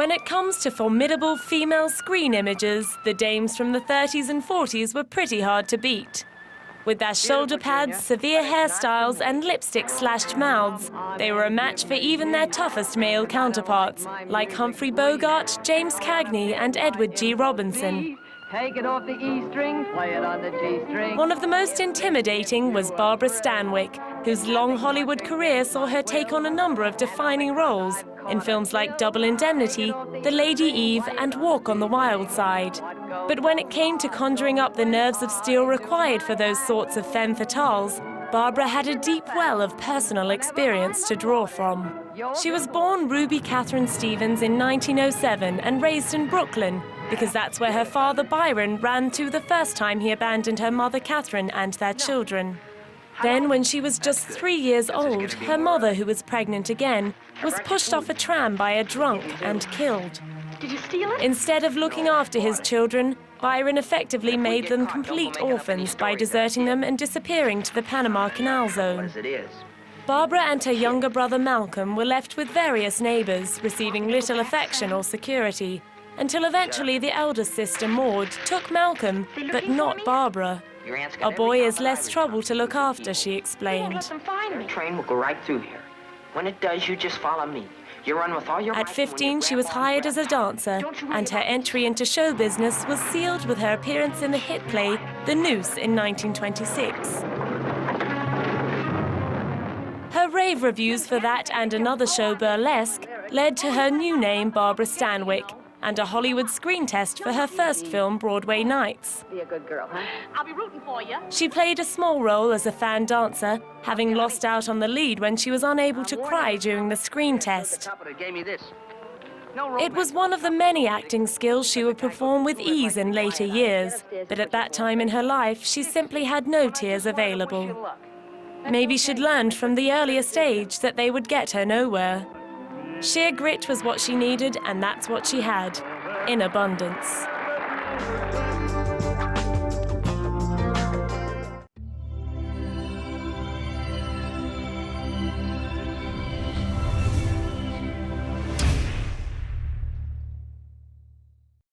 When it comes to formidable female screen images, the dames from the 30s and 40s were pretty hard to beat. With their shoulder pads, severe hairstyles and lipstick-slashed mouths, they were a match for even their toughest male counterparts, like Humphrey Bogart, James Cagney and Edward G. Robinson. Take it off the E string, play it on the G string. One of the most intimidating was Barbara Stanwyck, whose long Hollywood career saw her take on a number of defining roles in films like Double Indemnity, The Lady Eve and Walk on the Wild Side. But when it came to conjuring up the nerves of steel required for those sorts of femme fatales, Barbara had a deep well of personal experience to draw from. She was born Ruby Catherine Stevens in 1907 and raised in Brooklyn, because that's where her father Byron ran to the first time he abandoned her mother Catherine and their children. Then, when she was just 3 years old, her mother, who was pregnant again, was pushed off a tram by a drunk and killed. Did you steal it? Instead of looking after his children, Byron effectively made them complete orphans by deserting them and disappearing to the Panama Canal Zone. Barbara and her younger brother Malcolm were left with various neighbors, receiving little affection or security, until eventually the eldest sister, Maud, took Malcolm, but not Barbara. A boy is less trouble to look after, she explained. The train will go right through here. When it does, you just follow me. You run with all your At 15, she was hired as a dancer, and her entry into show business was sealed with her appearance in the hit play The Noose in 1926. Her rave reviews for that and another show, Burlesque, led to her new name, Barbara Stanwyck, and a Hollywood screen test for her first film, Broadway Nights. Be a good girl, huh? I'll be rooting for you. She played a small role as a fan dancer, having lost out on the lead when she was unable to cry during the screen test. It was one of the many acting skills she would perform with ease in later years, but at that time in her life, she simply had no tears available. Maybe she'd learned from the earlier stage that they would get her nowhere. Sheer grit was what she needed, and that's what she had, in abundance.